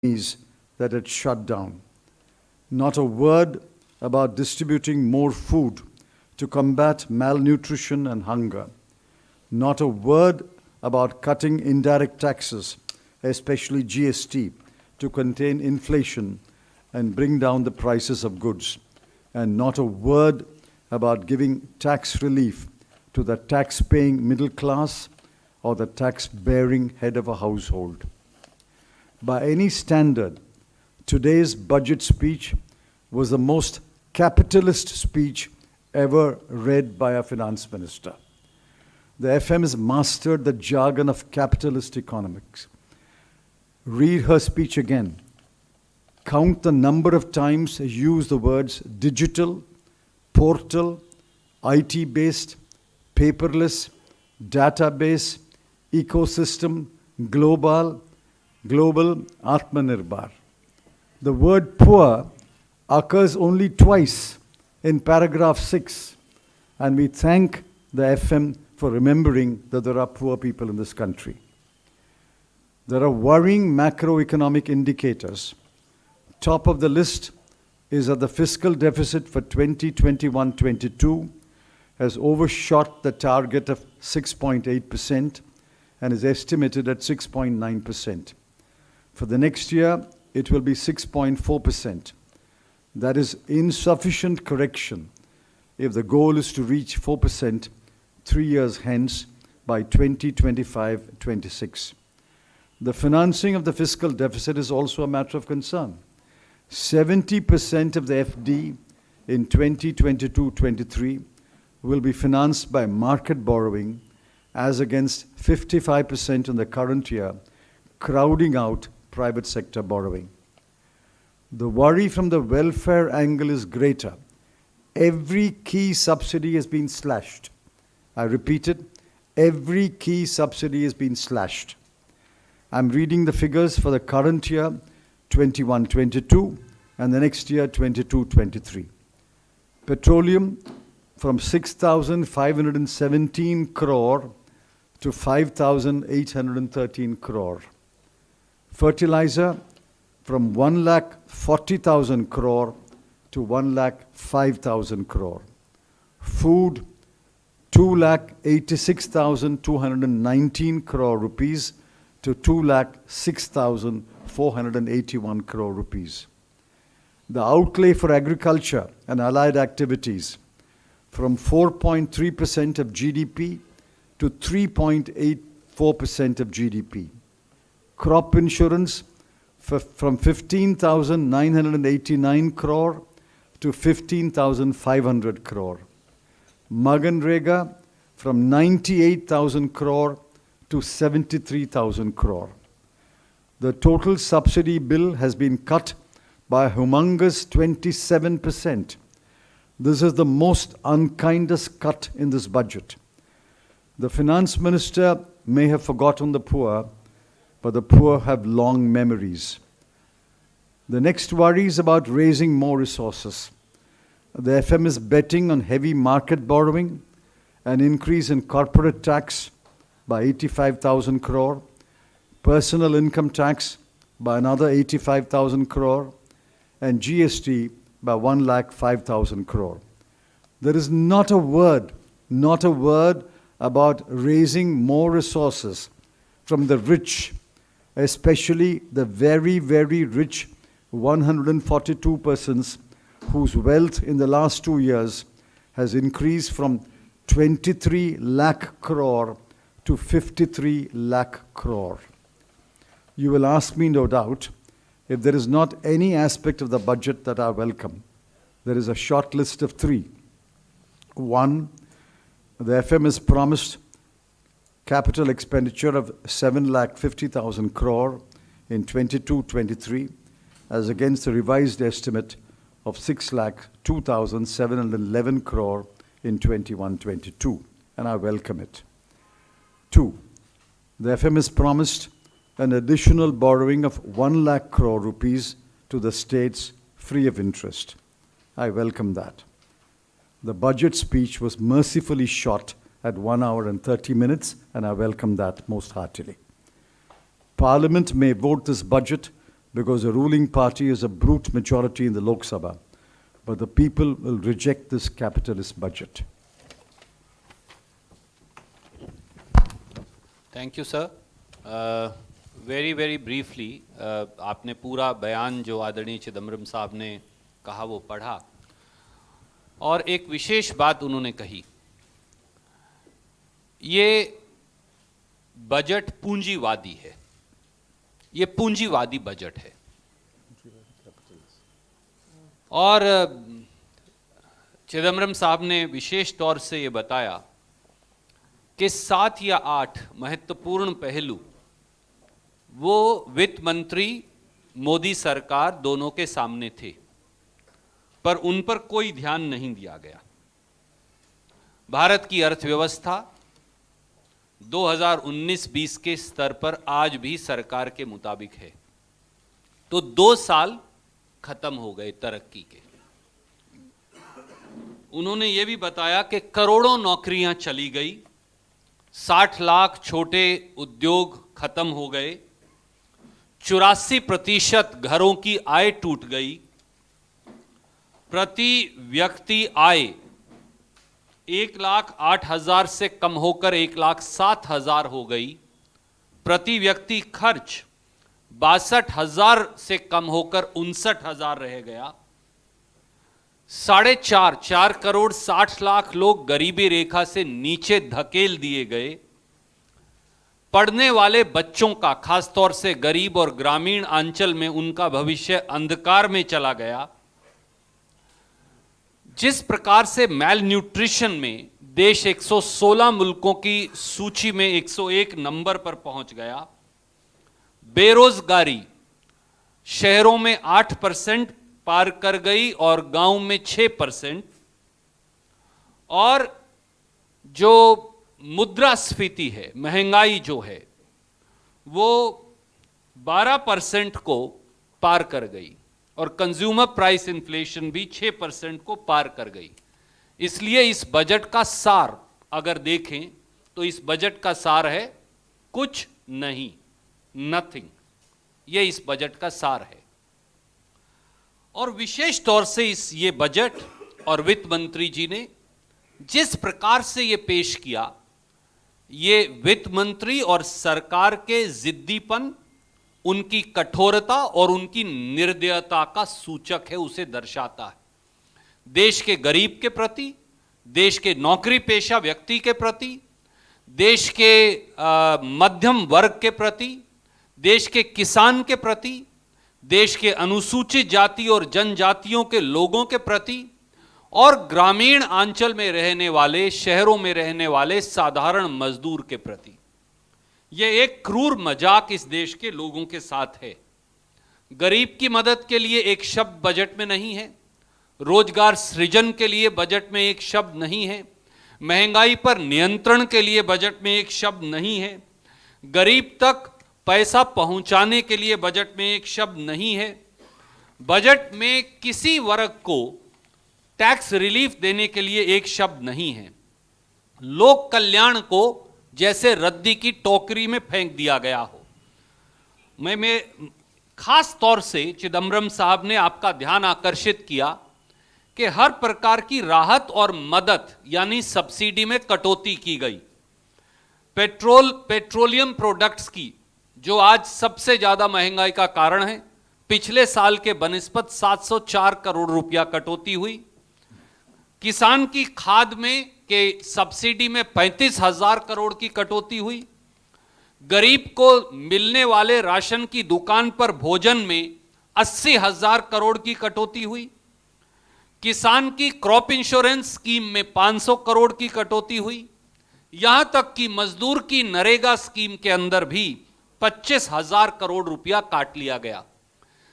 companies that had shut down. Not a word about distributing more food to combat malnutrition and hunger. Not a word about cutting indirect taxes, especially GST, to contain inflation and bring down the prices of goods. And not a word about giving tax relief to the tax-paying middle class or the tax-bearing head of a household. By any standard, today's budget speech was the most capitalist speech ever read by a finance minister. The FM has mastered the jargon of capitalist economics. Read her speech again. Count the number of times she used the words digital, portal, IT-based, paperless, database, ecosystem, global, Atmanirbhar. The word poor occurs only twice in paragraph 6, and we thank the FM for remembering that there are poor people in this country. There are worrying macroeconomic indicators. Top of the list is that the fiscal deficit for 2021-22 has overshot the target of 6.8% and is estimated at 6.9%. For the next year, it will be 6.4%. That is insufficient correction if the goal is to reach 4% 3 years hence by 2025-26. The financing of the fiscal deficit is also a matter of concern. 70% of the FD in 2022-23 will be financed by market borrowing as against 55% in the current year, crowding out private sector borrowing. The worry from the welfare angle is greater. Every key subsidy has been slashed. I repeat it, every key subsidy has been slashed. I'm reading the figures for the current year, 21-22, and the next year, 22-23. Petroleum from 6,517 crore to 5,813 crore. Fertilizer from 1,40,000 crore to 1,05,000 crore. Food, 2,86,219 crore rupees to 2,06,481 crore rupees. The outlay for agriculture and allied activities from 4.3% of GDP to 3.84% of GDP. Crop insurance from 15,989 crore to 15,500 crore. Maganrega from 98,000 crore to 73,000 crore. The total subsidy bill has been cut by a humongous 27%. This is the most unkindest cut in this budget. The finance minister may have forgotten the poor, but the poor have long memories. The next worry is about raising more resources. The FM is betting on heavy market borrowing, an increase in corporate tax by 85,000 crore, personal income tax by another 85,000 crore, and GST by 1,05,000 crore. There is not a word about raising more resources from the rich, especially the very, very rich 142 persons whose wealth in the last 2 years has increased from 23 lakh crore to 53 lakh crore. You will ask me, no doubt, if there is not any aspect of the budget that I welcome. There is a short list of 3. 1, the FM has promised capital expenditure of 7,50,000 crore in 22-23 as against the revised estimate of 6,02,711 crore in 21-22, and I welcome it. 2, the FM has promised an additional borrowing of 1 lakh crore rupees to the states free of interest. I welcome that. The budget speech was mercifully shot at 1 hour and 30 minutes, and I welcome that most heartily. Parliament may vote this budget because the ruling party is a brute majority in the Lok Sabha, but the people will reject this capitalist budget. Thank you, sir. Very briefly, आपने पूरा बयान जो आदरणीय चिदम्बरम साहब ने कहा वो पढ़ा, और एक विशेष बात उन्होंने कही, ये बजट पूंजीवादी है, ये पूंजीवादी बजट है। और चिदम्बरम साहब ने विशेष तौर से ये बताया कि 7 या 8 महत्वपूर्ण पहलू वो वित्त मंत्री मोदी सरकार दोनों के सामने थे, पर उन पर कोई ध्यान नहीं दिया गया। भारत की अर्थव्यवस्था 2019-20 के स्तर पर आज भी सरकार के मुताबिक है, तो 2 साल खत्म हो गए तरक्की के। उन्होंने ये भी बताया कि करोड़ों नौकरियां चली गई, 60 लाख छोटे उद्योग खत्म हो गए, 84% घरों की आय टूट गई, प्रति व्यक्ति आय 1,08,000 से कम होकर 1,07,000 हो गई, प्रति व्यक्ति खर्च 62,000 से कम होकर 59,000 रह गया, 4.5 करोड़ 60 लाख लोग गरीबी रेखा से नीचे धकेल दिए गए, पढ़ने वाले बच्चों का, खासतौर से गरीब और ग्रामीण अंचल में, उनका भविष्य अंधकार में चला गया। जिस प्रकार से मैल न्यूट्रिशन में देश 116 मुल्कों की सूची में 101 नंबर पर पहुंच गया, बेरोजगारी शहरों में 8% पार कर गई और गांव में 6%, और जो मुद्रास्फीति है, महंगाई जो है, वो 12% को पार कर गई, और कंज्यूमर प्राइस इन्फ्लेशन भी 6% को पार कर गई। इसलिए इस बजट का सार अगर देखें तो इस बजट का सार है कुछ नहीं, नथिंग। ये इस बजट का सार है। और विशेष तौर से ये बजट और वित्त मंत्री जी ने जिस प्रकार से ये पेश किया, ये वित्त मंत्री और सरकार के जिद्दीपन, उनकी कठोरता और उनकी निर्दयता का सूचक है, उसे दर्शाता है। देश के गरीब के प्रति, देश के नौकरी पेशा व्यक्ति के प्रति, देश के मध्यम वर्ग के प्रति, देश के किसान के प्रति, देश के अनुसूचित जाति और जनजातियों के लोगों के प्रति, और ग्रामीण अंचल में रहने वाले, शहरों में रहने वाले साधारण मजदूर के प्रति। यह एक क्रूर मजाक इस देश के लोगों के साथ है। गरीब की मदद के लिए एक शब्द बजट में नहीं है, रोजगार सृजन के लिए बजट में एक शब्द नहीं है, महंगाई पर नियंत्रण के लिए बजट में एक शब्द नहीं है, गरीब तक पैसा पहुंचाने के लिए बजट में एक शब्द नहीं है, बजट में किसी वर्ग को टैक्स रिलीफ देने के लिए एक शब्द नहीं है। लोक कल्याण को जैसे रद्दी की टोकरी में फेंक दिया गया हो। मैं खास तौर से चिदम्बरम साहब ने आपका ध्यान आकर्षित किया कि हर प्रकार की राहत और मदद यानी सब्सिडी में कटौती की गई। पेट्रोलियम प्रोडक्ट्स की, जो आज सबसे ज्यादा महंगाई का कारण है, पिछले साल के बनिस्बत 704 करोड़ रुपया कटौती हुई। किसान की खाद में के सब्सिडी में 35,000 करोड़ की कटौती हुई। गरीब को मिलने वाले राशन की दुकान पर भोजन में 80,000 करोड़ की कटौती हुई। किसान की क्रॉप इंश्योरेंस स्कीम में 500 करोड़ की कटौती हुई। यहां तक कि मजदूर की नरेगा स्कीम के अंदर भी 25,000 करोड़ रुपया काट लिया गया।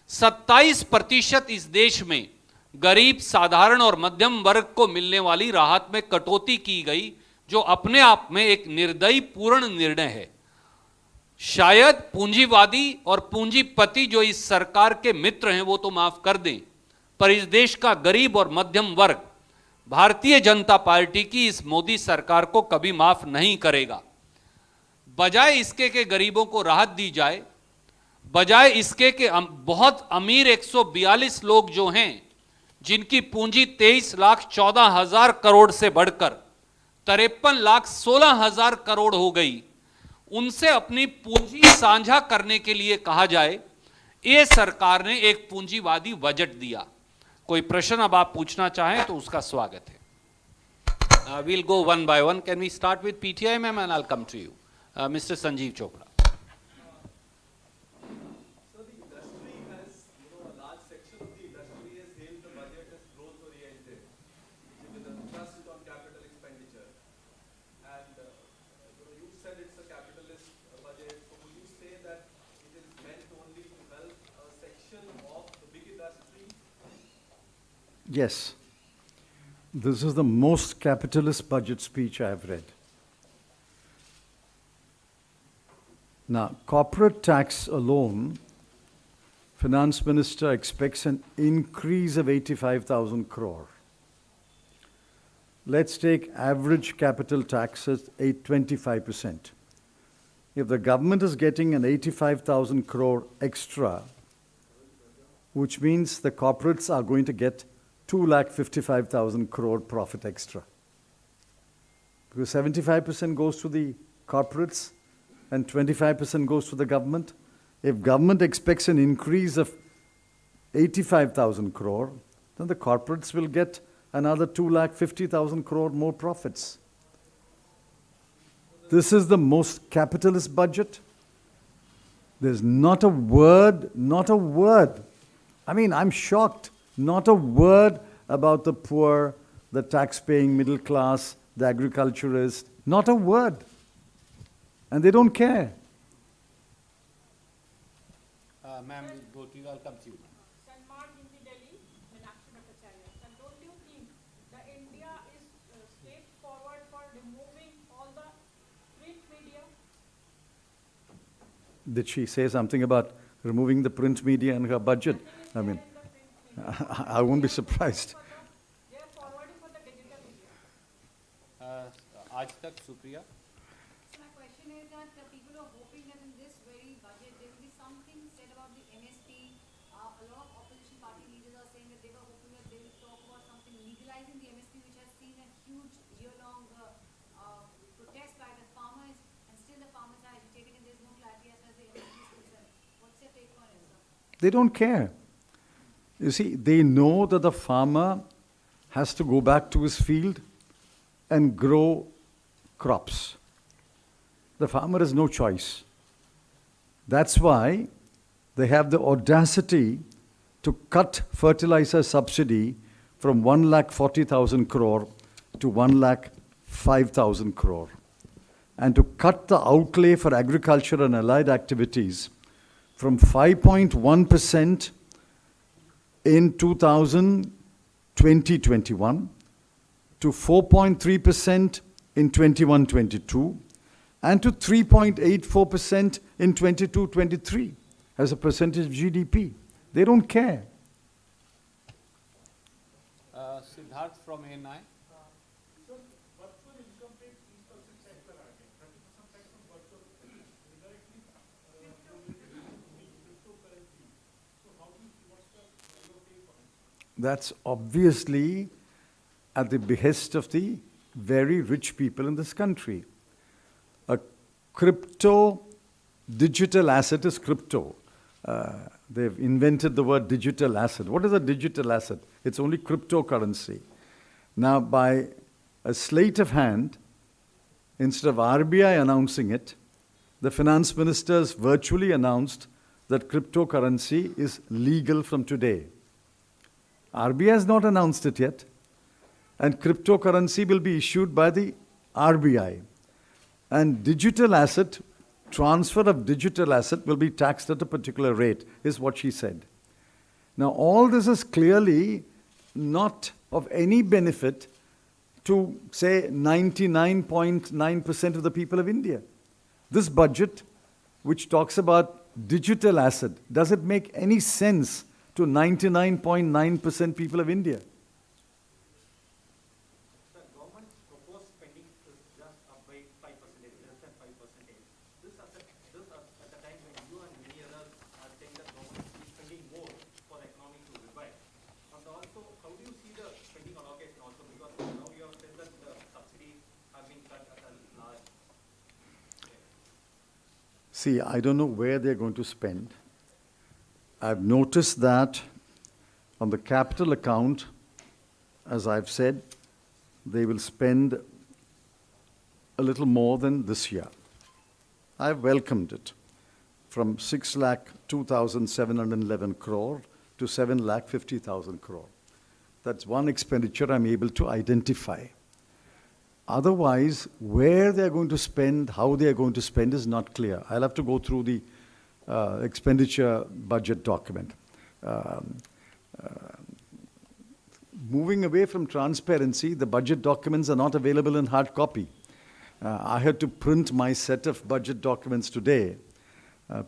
27% इस देश में गरीब, साधारण और मध्यम वर्ग को मिलने वाली राहत में कटौती की गई, जो अपने आप में एक निर्दयी पूर्ण निर्णय है। शायद पूंजीवादी और पूंजीपति जो इस सरकार के मित्र हैं वो तो माफ कर दें, पर इस देश का गरीब और मध्यम वर्ग भारतीय जनता पार्टी की इस मोदी सरकार को कभी माफ नहीं करेगा। बजाय इसके कि गरीबों को राहत दी जाए, बजाय इसके कि बहुत अमीर 142 लोग जो हैं, जिनकी पूंजी 23,14,000 करोड़ से बढ़कर 53,16,000 करोड़ हो गई, उनसे अपनी पूंजी साझा करने के लिए कहा जाए, ये सरकार ने एक पूंजीवादी बजट दिया। कोई प्रश्न अब आप पूछना चाहें तो उसका स्वागत है। We'll go one by one. Can we start with PTI, ma'am, and I'll come to you. Mr. Sanjeev Chopra. So the industry has, a large section of the industry has hailed the budget as growth oriented, with an emphasis on capital expenditure. And you said it's a capitalist budget. So would you say that it is meant only to help a section of the big industry? Yes. This is the most capitalist budget speech I have read. Now, corporate tax alone, Finance Minister expects an increase of 85,000 crore. Let's take average capital tax as 25%. If the government is getting an 85,000 crore extra, which means the corporates are going to get 2,55,000 crore profit extra. Because 75% goes to the corporates and 25% goes to the government. If government expects an increase of 85,000 crore, then the corporates will get another 2,50,000 crore more profits. This is the most capitalist budget. There's not a word. I mean, I'm shocked. Not a word about the poor, the tax-paying middle class, the agriculturist. Not a word. And they don't care. Ma'am, we'll go to you. I'll come to you. Salman in the Delhi, Meenakshi Bhattacharya. Sir, don't you think the India is straightforward for removing all the print media? Did she say something about removing the print media in her budget? I mean, I won't be surprised. They are forwarding for the digital media. Aaj tak, Supriya. So my question is that people are hoping that in this very budget there will be something said about the MSP. A lot of opposition party leaders are saying that they were hoping that they will talk about something legalizing the MSP, which has seen a huge year-long protest by the farmers, and still the farmers are agitated and there's no clarity as far as the MSP is concerned. What's your take on it, sir? They don't care. You see, they know that the farmer has to go back to his field and grow crops. The farmer has no choice. That's why they have the audacity to cut fertilizer subsidy from 1,40,000 crore to 1,05,000 crore, and to cut the outlay for agriculture and allied activities from 5.1% in 2020-21 to 4.3% in 21-22 and to 3.84% in 22-23 as a percentage of GDP. They don't care. Siddharth from ANI. That's obviously at the behest of the very rich people in this country. A crypto digital asset is crypto. They've invented the word digital asset. What is a digital asset? It's only cryptocurrency. Now, by a sleight of hand, instead of RBI announcing it, the finance ministers virtually announced that cryptocurrency is legal from today. RBI has not announced it yet, and cryptocurrency will be issued by the RBI. And digital asset, transfer of digital asset will be taxed at a particular rate, is what she said. Now, all this is clearly not of any benefit to, say, 99.9% of the people of India. This budget, which talks about digital asset, does it make any sense to 99.9% people of India? The government's proposed spending is just up by 5%, less than 5%. This at the time when you and many others are See, I don't know where they're going to spend. I've noticed that on the capital account, as I've said, they will spend a little more than this year. I've welcomed it from 6,02,711 crore to 7,50,000 crore. That's one expenditure I'm able to identify. Otherwise, where they're going to spend, how they're going to spend is not clear. I'll have to go through the expenditure budget document. Moving away from transparency, the budget documents are not available in hard copy. I had to print my set of budget documents today,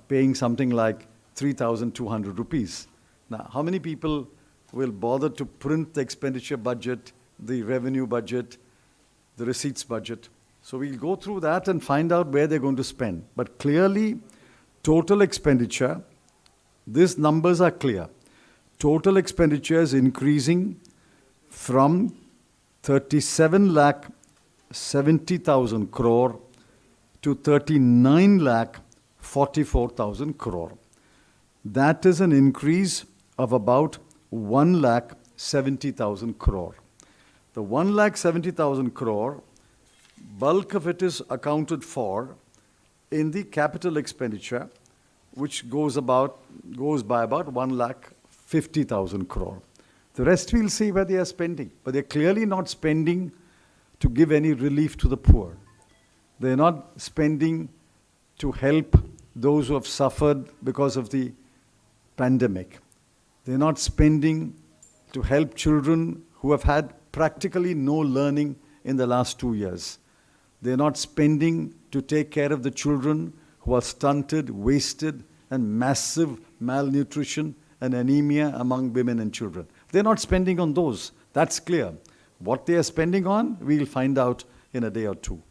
paying something like 3,200 rupees. Now, how many people will bother to print the expenditure budget, the revenue budget, the receipts budget? So we'll go through that and find out where they're going to spend. But clearly, total expenditure, these numbers are clear. Total expenditure is increasing from 37,70,000 crore to 39,44,000 crore. That is an increase of about 1,70,000 crore. The 1,70,000 crore, bulk of it is accounted for in the capital expenditure, which goes by about 1,50,000 crore. The rest we'll see where they are spending, but they're clearly not spending to give any relief to the poor. They're not spending to help those who have suffered because of the pandemic. They're not spending to help children who have had practically no learning in the last 2 years. They're not spending to take care of the children who are stunted, wasted, and massive malnutrition and anemia among women and children. They're not spending on those. That's clear. What they are spending on, we'll find out in a day or two.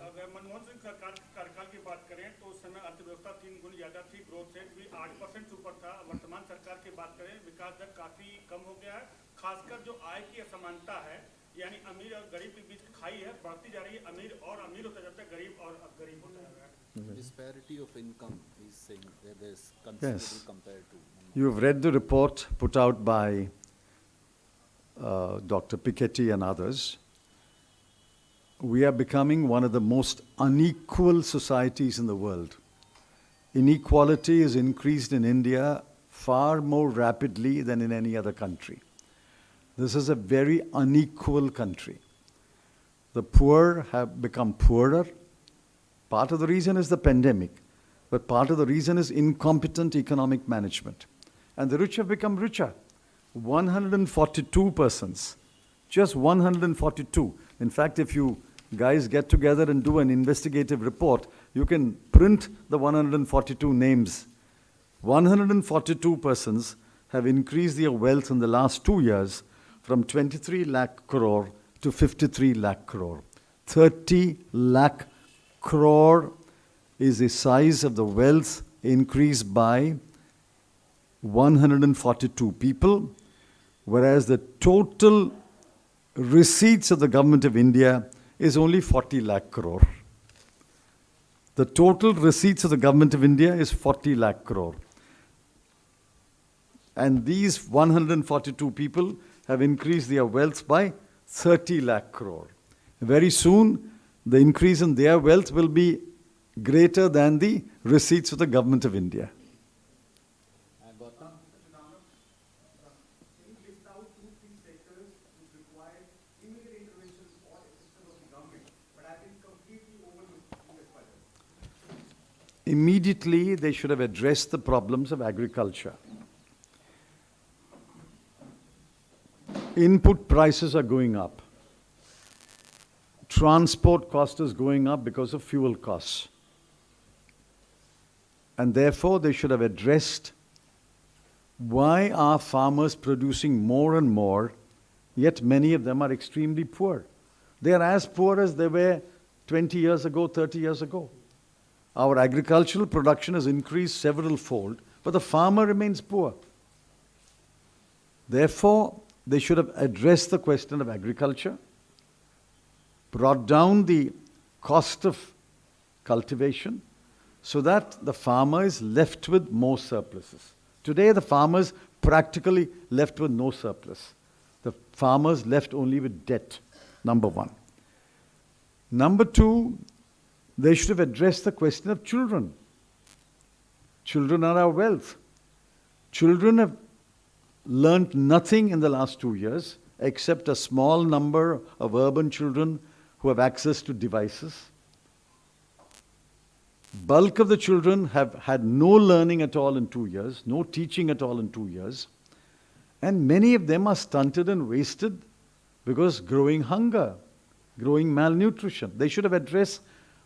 अगर मनमोहन सिंह सरकार के कार्यकाल की बात करें तो उस समय अर्थव्यवस्था 3 गुना ज्यादा थी, ग्रोथ रेट भी 8% से ऊपर था। वर्तमान सरकार की बात करें, विकास दर काफी कम हो गया है। खासकर जो आय की असमानता है, यानी अमीर और गरीब के बीच खाई है, बढ़ती जा रही है। अमीर और अमीर होता जाता है, गरीब और अब गरीब होता जा रहा है। Disparity of income, he's saying that there's considerable Yes. compared to. You've read the report put out by Dr. Piketty and others. We are becoming one of the most unequal societies in the world. Inequality is increased in India far more rapidly than in any other country. This is a very unequal country. The poor have become poorer. Part of the reason is the pandemic, but part of the reason is incompetent economic management. And the rich have become richer. 142 persons, just 142. In fact, if you guys get together and do an investigative report, you can print the 142 names. 142 persons have increased their wealth in the last 2 years from 23 lakh crore to 53 lakh crore. 30 lakh crore is the size of the wealth increased by 142 people, whereas the total receipts of the government of India is only 40 lakh crore. The total receipts of the government of India is 40 lakh crore. And these 142 people have increased their wealth by 30 lakh crore. Very soon, the increase in their wealth will be greater than the receipts of the government of India. Gautam? Can you list out 2-3 sectors which require immediate intervention or assistance of the government, but have been completely overlooked in this budget? Immediately, they should have addressed the problems of agriculture. Input prices are going up. Transport cost is going up because of fuel costs. And therefore, they should have addressed why are farmers producing more and more, yet many of them are extremely poor. They are as poor as they were 20 years ago, 30 years ago. Our agricultural production has increased several fold, but the farmer remains poor. Therefore, they should have addressed the question of agriculture, brought down the cost of cultivation, so that the farmer is left with more surpluses. Today, the farmers practically left with no surplus. The farmers left only with debt, number one. Number two, they should have addressed the question of children. Children are our wealth. Children have learnt nothing in the last 2 years, except a small number of urban children who have access to devices. Bulk of the children have had no learning at all in 2 years, no teaching at all in 2 years. And many of them are stunted and wasted because growing hunger, growing malnutrition. They should have addressed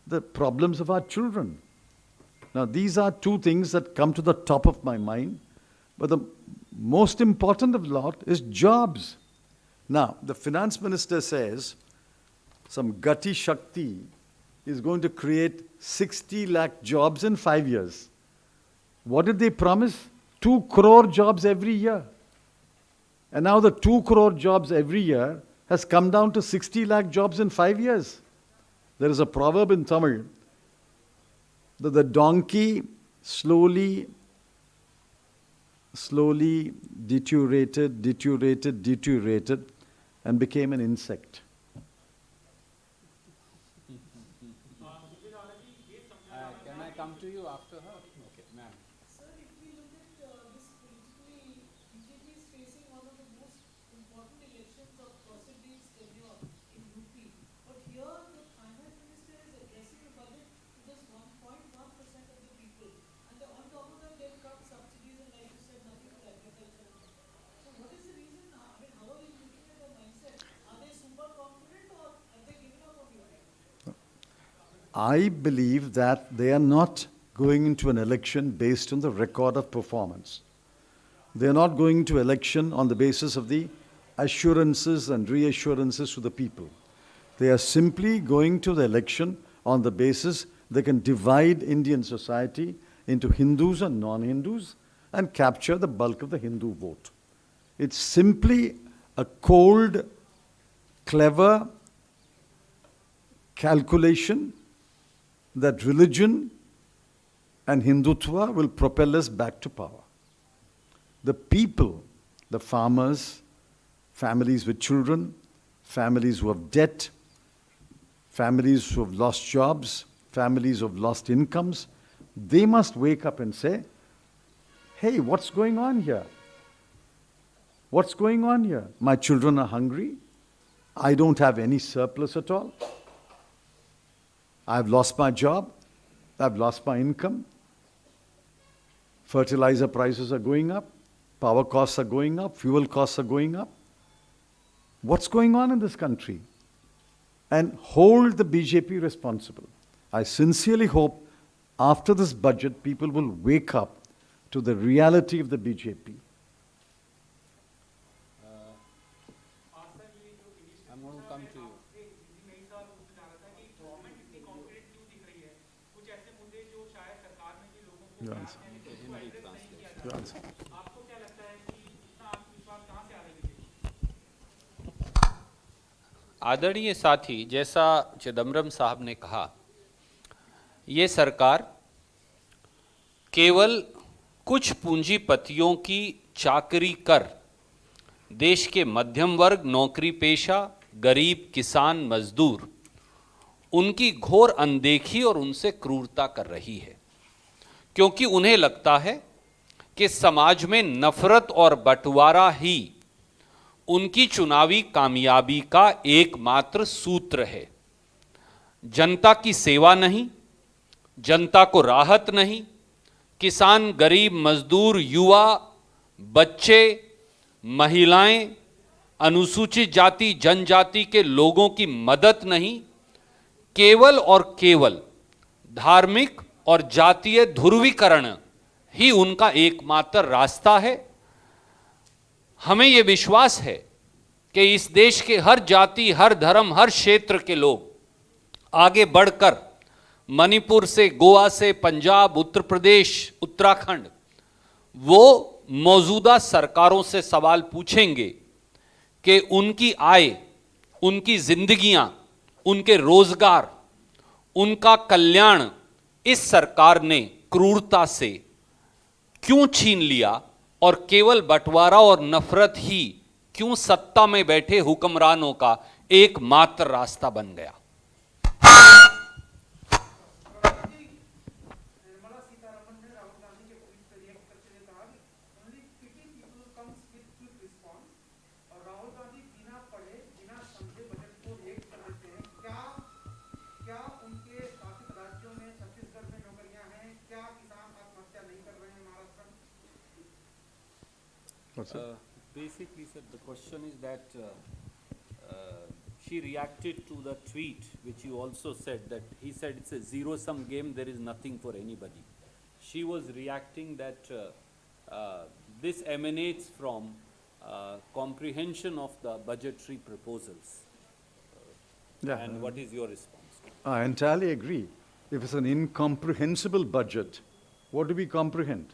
the problems of our children. Now, these are two things that come to the top of my mind. But the most important of the lot is jobs. Now, the finance minister says some Gati Shakti is going to create 60 lakh jobs in 5 years. What did they promise? 2 crore jobs every year. And now the 2 crore jobs every year has come down to 60 lakh jobs in 5 years. There is a proverb in Tamil that the donkey slowly deteriorated and became an insect. Can I come to you after her? Okay, ma'am. Sir, if we look at this politically, BJP is facing one of the most important elections of Prasid's tenure in UP. But here, the finance minister is addressing the budget to just 1.1% of the people. And on top of that, they've cut subsidies and, like you said, nothing for agriculture. So what is the reason? I mean, how are you looking at the mindset? Are they super confident or have they given up on you? I believe that they are not going into an election based on the record of performance. They are not going to election on the basis of the assurances and reassurances to the people. They are simply going to the election on the basis they can divide Indian society into Hindus and non-Hindus and capture the bulk of the Hindu vote. It's simply a cold, clever calculation that religion and Hindutva will propel us back to power. The people, the farmers, families with children, families who have debt, families who have lost jobs, families who have lost incomes, they must wake up and say, hey, what's going on here? What's going on here? My children are hungry. I don't have any surplus at all. I've lost my job. I've lost my income. Fertilizer prices are going up. Power costs are going up. Fuel costs are going up. What's going on in this country? And hold the BJP responsible. I sincerely hope after this budget, people will wake up to the reality of the BJP. I'm going to come to you. Your answer. Your answer. आदरणीय साथी, जैसा चिदम्बरम साहब ने कहा, ये सरकार केवल कुछ पूंजीपतियों की चाकरी कर देश के मध्यम वर्ग, नौकरी पेशा, गरीब, किसान, मजदूर, उनकी घोर अनदेखी और उनसे क्रूरता कर रही है, क्योंकि उन्हें लगता है कि समाज में नफरत और बंटवारा ही उनकी चुनावी कामयाबी का एकमात्र सूत्र है। जनता की सेवा नहीं, जनता को राहत नहीं, किसान, गरीब, मजदूर, युवा, बच्चे, महिलाएं, अनुसूचित जाति, जनजाति के लोगों की मदद नहीं, केवल और केवल धार्मिक और जातीय ध्रुवीकरण ही उनका एकमात्र रास्ता है। हमें यह विश्वास है कि इस देश के हर जाति, हर धर्म, हर क्षेत्र के लोग आगे बढ़कर मणिपुर से, गोवा से, पंजाब, उत्तर प्रदेश, उत्तराखंड, वो मौजूदा सरकारों से सवाल पूछेंगे कि उनकी आय, उनकी जिंदगियां, उनके रोजगार, उनका कल्याण इस सरकार ने क्रूरता से क्यों छीन लिया और केवल बंटवारा और नफरत ही क्यों सत्ता में बैठे हुक्मरानों का एकमात्र रास्ता बन गया? निर्मला सीतारमण ने राहुल गांधी के ट्वीट पर रिएक्ट करते हुए कहा कि only pity people comes with quick response, और राहुल गांधी बिना पढ़े बिना समझे बजट को रिएक्ट कर देते हैं। क्या उनके शासित राज्यों में छत्तीसगढ़ में नौकरियां हैं? क्या किसान आत्महत्या नहीं कर रहे हैं महाराष्ट्र में? What's it? Basically, sir, the question is that she reacted to the tweet, which you also said, that he said it's a zero-sum game, there is nothing for anybody. She was reacting that this emanates from comprehension of the budgetary proposals. Yeah. And what is your response? I entirely agree. If it's an incomprehensible budget, what do we comprehend?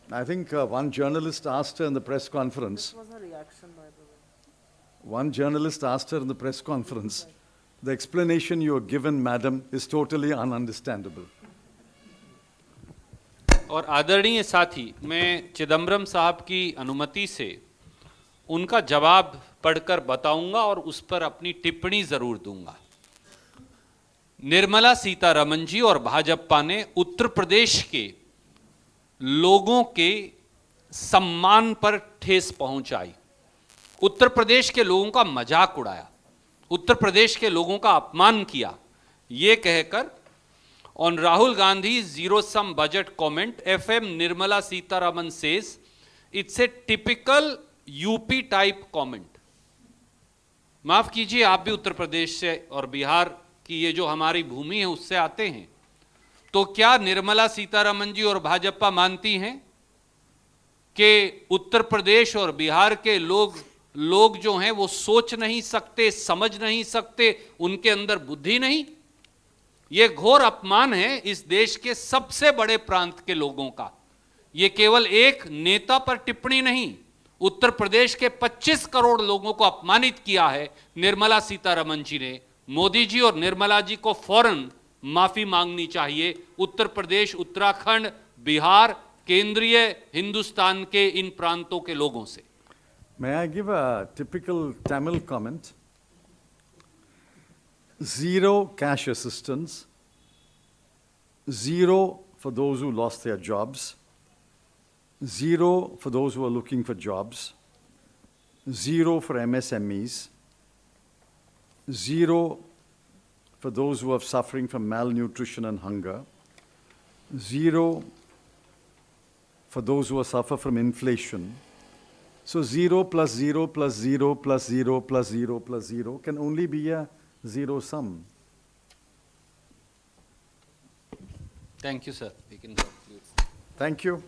I think one journalist asked her in the press conference. was a reaction, by the way. One journalist asked her in the press conference, the explanation you are given, madam, is totally ununderstandable. और आदरणीय साथी, मैं चिदम्बरम साहब की अनुमति से उनका जवाब पढ़कर बताऊंगा और उस पर अपनी टिप्पणी जरूर दूंगा। निर्मला सीतारमण जी और भाजपा ने उत्तर प्रदेश के लोगों के सम्मान पर ठेस पहुंचाई, उत्तर प्रदेश के लोगों का मजाक उड़ाया, उत्तर प्रदेश के लोगों का अपमान किया, ये कहकर on Rahul Gandhi's zero-sum budget comment, FM Nirmala Sitharaman says it's a typical UP type comment. माफ कीजिए, आप भी उत्तर प्रदेश से और बिहार की ये जो हमारी भूमि है उससे आते हैं, तो क्या निर्मला सीतारमण जी और भाजपा मानती हैं कि उत्तर प्रदेश और बिहार के लोग जो हैं वो सोच नहीं सकते, समझ नहीं सकते, उनके अंदर बुद्धि नहीं? ये घोर अपमान है इस देश के सबसे बड़े प्रांत के लोगों का। ये केवल एक नेता पर टिप्पणी नहीं, उत्तर प्रदेश के 25 करोड़ लोगों को अपमानित किया है निर्मला सीतारमण जी ने। मोदी जी और निर्मला जी को फौरन माफी मांगनी चाहिए उत्तर प्रदेश, उत्तराखंड, बिहार, केंद्रीय हिंदुस्तान के इन प्रांतों के लोगों से। May I give a typical Tamil comment? Zero cash assistance, zero for those who lost their jobs, zero for those who are looking for jobs, zero for MSMEs, zero for those who are suffering from malnutrition and hunger, zero for those who suffer from inflation. So 0 plus 0 plus 0 plus 0 plus 0 plus 0 can only be a zero sum. Thank you, sir. We can conclude. Thank you.